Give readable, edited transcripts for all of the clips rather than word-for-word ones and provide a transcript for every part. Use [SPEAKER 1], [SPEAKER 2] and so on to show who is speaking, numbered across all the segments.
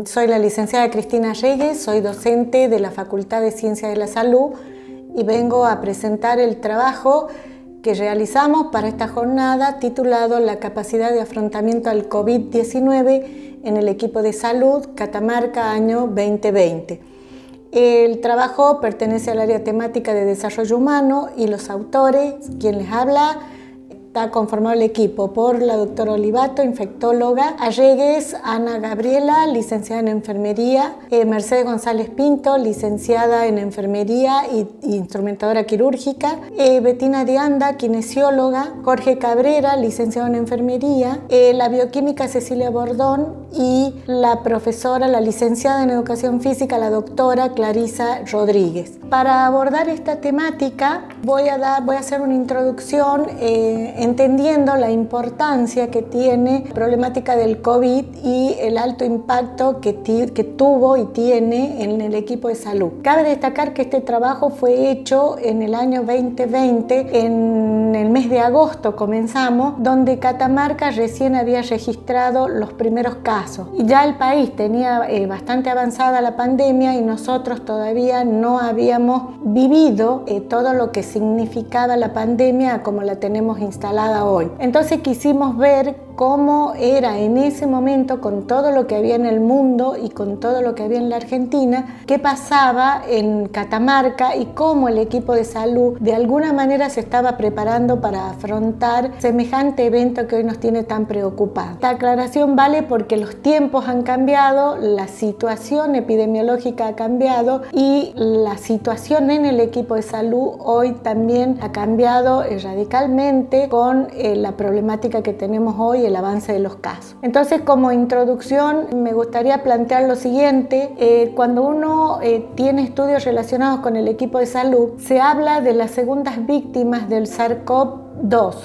[SPEAKER 1] Soy la licenciada Cristina Reyes, soy docente de la Facultad de Ciencias de la Salud y vengo a presentar el trabajo que realizamos para esta jornada titulado La capacidad de afrontamiento al COVID-19 en el equipo de salud Catamarca año 2020. El trabajo pertenece al área temática de desarrollo humano y los autores, quien les habla, está conformado el equipo por la doctora Olivato, infectóloga, Arregues Ana Gabriela, licenciada en enfermería, Mercedes González Pinto, licenciada en enfermería y instrumentadora quirúrgica, Betina Dianda, kinesióloga, Jorge Cabrera, licenciado en enfermería, la bioquímica Cecilia Bordón y la profesora, la licenciada en educación física, la doctora Clarisa Rodríguez. Para abordar esta temática voy a hacer una introducción entendiendo la importancia que tiene la problemática del COVID y el alto impacto que tuvo y tiene en el equipo de salud. Cabe destacar que este trabajo fue hecho en el año 2020, en el mes de agosto comenzamos, donde Catamarca recién había registrado los primeros casos. Y ya el país tenía bastante avanzada la pandemia y nosotros todavía no habíamos vivido todo lo que significaba la pandemia como la tenemos instalada hoy. Entonces quisimos ver cómo era en ese momento, con todo lo que había en el mundo y con todo lo que había en la Argentina, qué pasaba en Catamarca y cómo el equipo de salud de alguna manera se estaba preparando para afrontar semejante evento que hoy nos tiene tan preocupados. Esta aclaración vale porque los tiempos han cambiado, la situación epidemiológica ha cambiado y la situación en el equipo de salud hoy también ha cambiado radicalmente con la problemática que tenemos hoy, el avance de los casos. Entonces, como introducción, me gustaría plantear lo siguiente. Cuando uno tiene estudios relacionados con el equipo de salud, se habla de las segundas víctimas del SARS-CoV-2.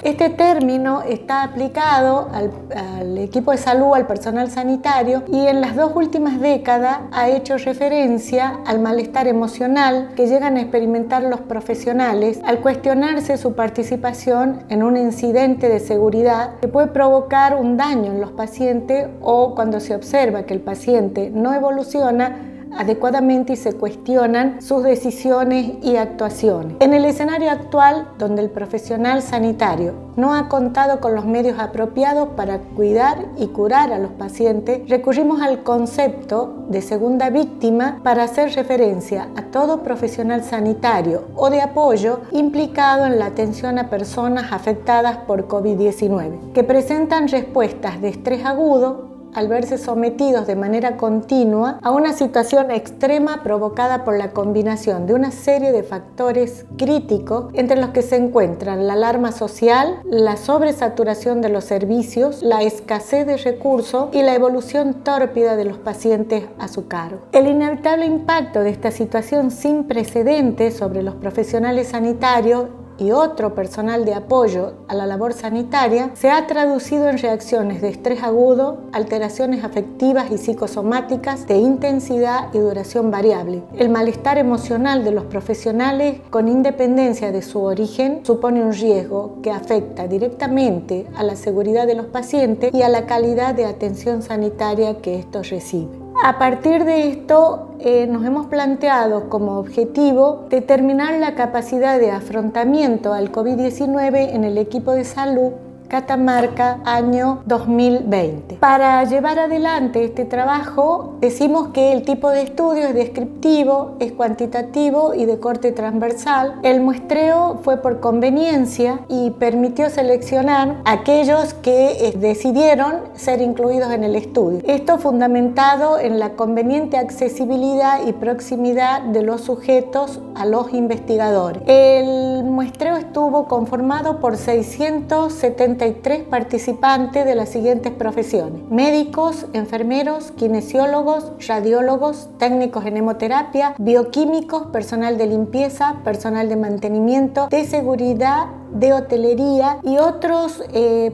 [SPEAKER 1] Este término está aplicado al equipo de salud, al personal sanitario, y en las dos últimas décadas ha hecho referencia al malestar emocional que llegan a experimentar los profesionales al cuestionarse su participación en un incidente de seguridad que puede provocar un daño en los pacientes o cuando se observa que el paciente no evoluciona adecuadamente y se cuestionan sus decisiones y actuaciones. En el escenario actual, donde el profesional sanitario no ha contado con los medios apropiados para cuidar y curar a los pacientes, recurrimos al concepto de segunda víctima para hacer referencia a todo profesional sanitario o de apoyo implicado en la atención a personas afectadas por COVID-19, que presentan respuestas de estrés agudo al verse sometidos de manera continua a una situación extrema provocada por la combinación de una serie de factores críticos entre los que se encuentran la alarma social, la sobresaturación de los servicios, la escasez de recursos y la evolución tórpida de los pacientes a su cargo. El inevitable impacto de esta situación sin precedentes sobre los profesionales sanitarios y otro personal de apoyo a la labor sanitaria se ha traducido en reacciones de estrés agudo, alteraciones afectivas y psicosomáticas de intensidad y duración variable. El malestar emocional de los profesionales, con independencia de su origen, supone un riesgo que afecta directamente a la seguridad de los pacientes y a la calidad de atención sanitaria que estos reciben. A partir de esto, nos hemos planteado como objetivo determinar la capacidad de afrontamiento al COVID-19 en el equipo de salud Catamarca año 2020. Para llevar adelante este trabajo decimos que el tipo de estudio es descriptivo, es cuantitativo y de corte transversal. El muestreo fue por conveniencia y permitió seleccionar aquellos que decidieron ser incluidos en el estudio. Esto fundamentado en la conveniente accesibilidad y proximidad de los sujetos a los investigadores. El muestreo estuvo conformado por 673 participantes de las siguientes profesiones: médicos, enfermeros, kinesiólogos, radiólogos, técnicos en hemoterapia, bioquímicos, personal de limpieza, personal de mantenimiento, de seguridad de hotelería y otros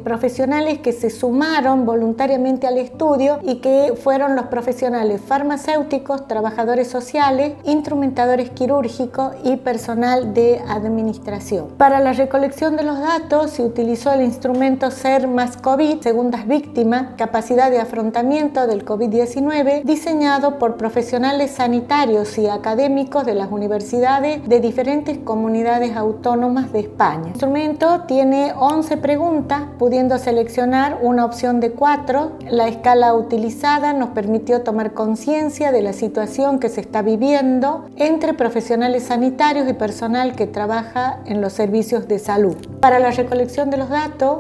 [SPEAKER 1] profesionales que se sumaron voluntariamente al estudio y que fueron los profesionales farmacéuticos, trabajadores sociales, instrumentadores quirúrgicos y personal de administración. Para la recolección de los datos se utilizó el instrumento SER+COVID, segundas víctimas, capacidad de afrontamiento del COVID-19, diseñado por profesionales sanitarios y académicos de las universidades de diferentes comunidades autónomas de España. El instrumento tiene 11 preguntas, pudiendo seleccionar una opción de 4. La escala utilizada nos permitió tomar conciencia de la situación que se está viviendo entre profesionales sanitarios y personal que trabaja en los servicios de salud. Para la recolección de los datos,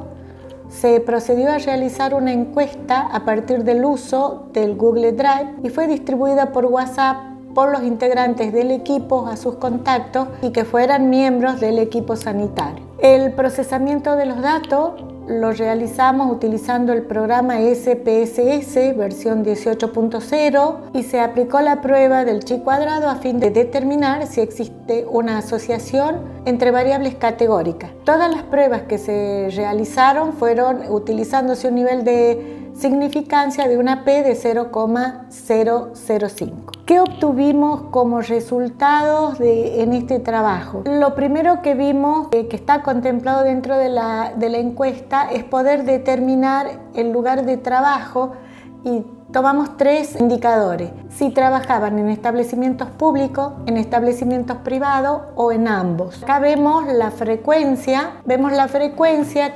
[SPEAKER 1] se procedió a realizar una encuesta a partir del uso del Google Drive y fue distribuida por WhatsApp por los integrantes del equipo a sus contactos y que fueran miembros del equipo sanitario. El procesamiento de los datos lo realizamos utilizando el programa SPSS versión 18.0 y se aplicó la prueba del chi cuadrado a fin de determinar si existe una asociación entre variables categóricas. Todas las pruebas que se realizaron fueron utilizándose un nivel de significancia de una P de 0,005. ¿Qué obtuvimos como resultados en este trabajo? Lo primero que vimos, que está contemplado dentro de la encuesta, es poder determinar el lugar de trabajo y tomamos 3 indicadores: si trabajaban en establecimientos públicos, en establecimientos privados o en ambos. Acá vemos la frecuencia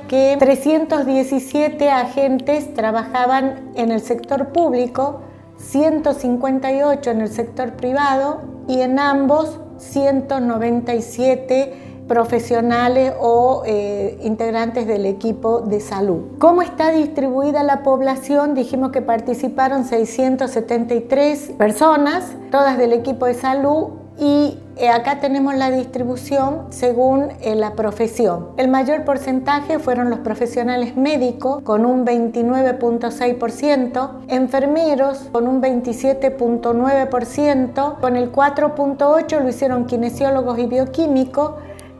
[SPEAKER 1] que 317 agentes trabajaban en el sector público, 158 en el sector privado y en ambos 197 profesionales o integrantes del equipo de salud. ¿Cómo está distribuida la población? Dijimos que participaron 673 personas, todas del equipo de salud, y acá tenemos la distribución según la profesión. El mayor porcentaje fueron los profesionales médicos con un 29.6%, enfermeros con un 27.9%, con el 4.8% lo hicieron kinesiólogos y bioquímicos,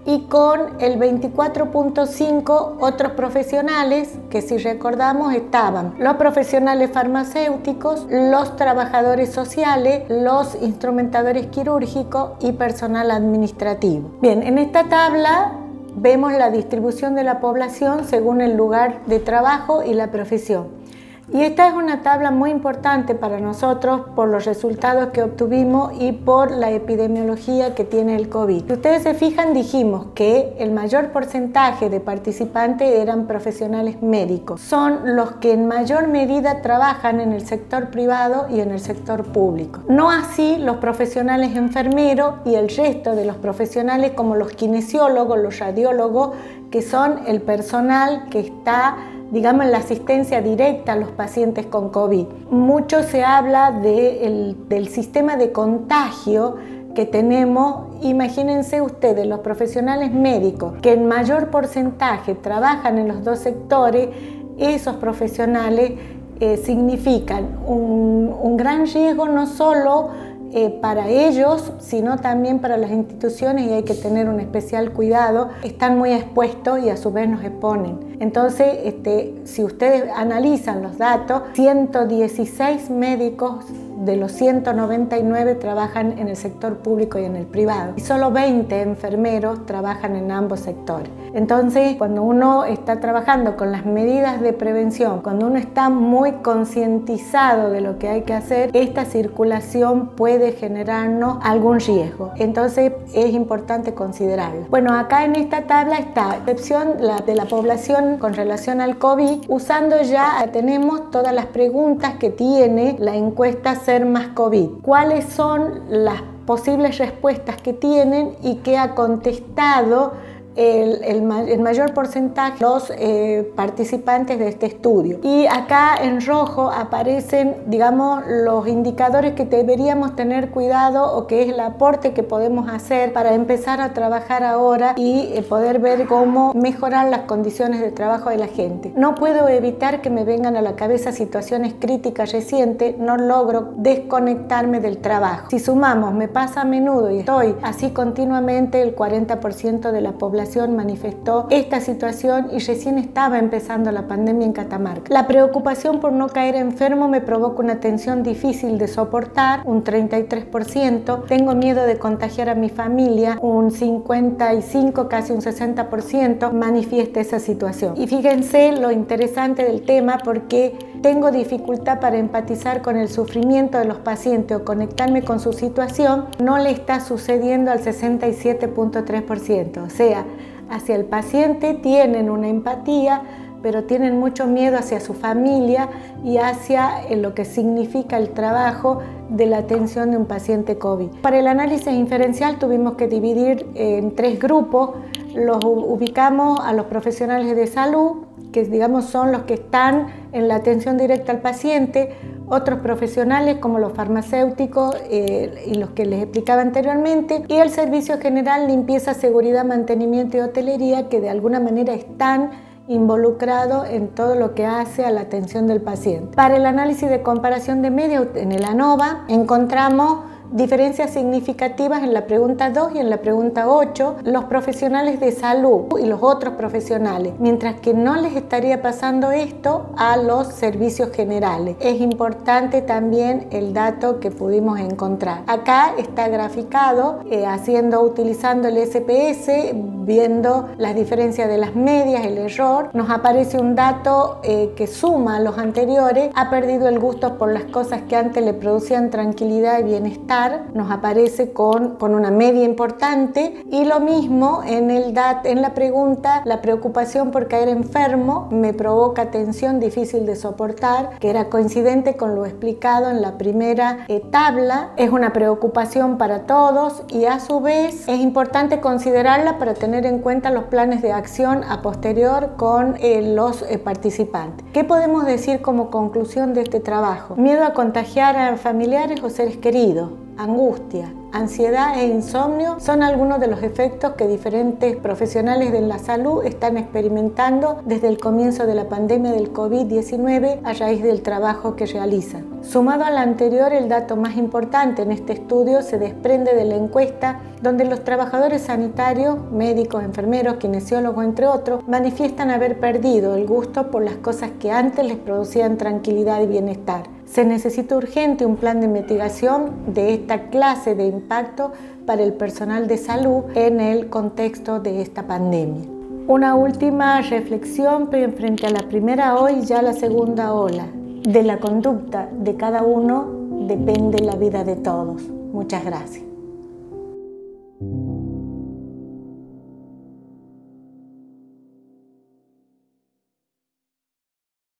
[SPEAKER 1] y con el 24.5% otros profesionales, que si recordamos estaban los profesionales farmacéuticos, los trabajadores sociales, los instrumentadores quirúrgicos y personal administrativo. Bien, en esta tabla vemos la distribución de la población según el lugar de trabajo y la profesión. Y esta es una tabla muy importante para nosotros por los resultados que obtuvimos y por la epidemiología que tiene el COVID. Si ustedes se fijan, dijimos que el mayor porcentaje de participantes eran profesionales médicos. Son los que en mayor medida trabajan en el sector privado y en el sector público. No así los profesionales enfermeros y el resto de los profesionales como los kinesiólogos, los radiólogos, que son el personal que está, digamos, en la asistencia directa a los pacientes con COVID. Mucho se habla del sistema de contagio que tenemos. Imagínense ustedes, los profesionales médicos que en mayor porcentaje trabajan en los dos sectores, esos profesionales significan un gran riesgo no solo para ellos, sino también para las instituciones, y hay que tener un especial cuidado. Están muy expuestos y a su vez nos exponen. Entonces, si ustedes analizan los datos, 116 médicos de los 199 trabajan en el sector público y en el privado, y solo 20 enfermeros trabajan en ambos sectores. Entonces, cuando uno está trabajando con las medidas de prevención, cuando uno está muy concientizado de lo que hay que hacer, esta circulación puede generarnos algún riesgo. Entonces, es importante considerarlo. Bueno, acá en esta tabla está la excepción de la población con relación al COVID. Usando ya, tenemos todas las preguntas que tiene la encuesta SER+COVID. ¿Cuáles son las posibles respuestas que tienen y qué ha contestado el mayor porcentaje los participantes de este estudio? Y acá en rojo aparecen, digamos, los indicadores que deberíamos tener cuidado, o que es el aporte que podemos hacer para empezar a trabajar ahora y poder ver cómo mejorar las condiciones de trabajo de la gente. No puedo evitar que me vengan a la cabeza situaciones críticas recientes. No logro desconectarme del trabajo. Si sumamos, me pasa a menudo y estoy así continuamente, el 40% de la población población manifestó esta situación y recién estaba empezando la pandemia en Catamarca. La preocupación por no caer enfermo me provoca una tensión difícil de soportar, un 33%. Tengo miedo de contagiar a mi familia, un 55, casi un 60% manifiesta esa situación. Y fíjense lo interesante del tema, porque tengo dificultad para empatizar con el sufrimiento de los pacientes o conectarme con su situación. No le está sucediendo al 67.3%. O sea, hacia el paciente tienen una empatía, pero tienen mucho miedo hacia su familia y hacia lo que significa el trabajo de la atención de un paciente COVID. Para el análisis inferencial tuvimos que dividir en 3 grupos. Los ubicamos a los profesionales de salud, que digamos son los que están en la atención directa al paciente, otros profesionales como los farmacéuticos y los que les explicaba anteriormente, y el servicio general, limpieza, seguridad, mantenimiento y hotelería, que de alguna manera están involucrado en todo lo que hace a la atención del paciente. Para el análisis de comparación de medios en el ANOVA encontramos diferencias significativas en la pregunta 2 y en la pregunta 8, los profesionales de salud y los otros profesionales, mientras que no les estaría pasando esto a los servicios generales. Es importante también el dato que pudimos encontrar. Acá está graficado, utilizando el SPS, viendo las diferencias de las medias, el error. Nos aparece un dato que suma a los anteriores, ha perdido el gusto por las cosas que antes le producían tranquilidad y bienestar. Nos aparece con una media importante, y lo mismo en la pregunta, la preocupación por caer enfermo me provoca tensión difícil de soportar, que era coincidente con lo explicado en la primera tabla. Es una preocupación para todos y a su vez es importante considerarla para tener en cuenta los planes de acción a posterior con los participantes. ¿Qué podemos decir como conclusión de este trabajo? Miedo a contagiar a familiares o seres queridos, angustia, ansiedad e insomnio son algunos de los efectos que diferentes profesionales de la salud están experimentando desde el comienzo de la pandemia del COVID-19 a raíz del trabajo que realizan. Sumado al anterior, el dato más importante en este estudio se desprende de la encuesta, donde los trabajadores sanitarios, médicos, enfermeros, kinesiólogos, entre otros, manifiestan haber perdido el gusto por las cosas que antes les producían tranquilidad y bienestar. Se necesita urgente un plan de mitigación de esta clase de impacto para el personal de salud en el contexto de esta pandemia. Una última reflexión frente a la primera ola y ya la segunda ola. De la conducta de cada uno depende la vida de todos. Muchas gracias.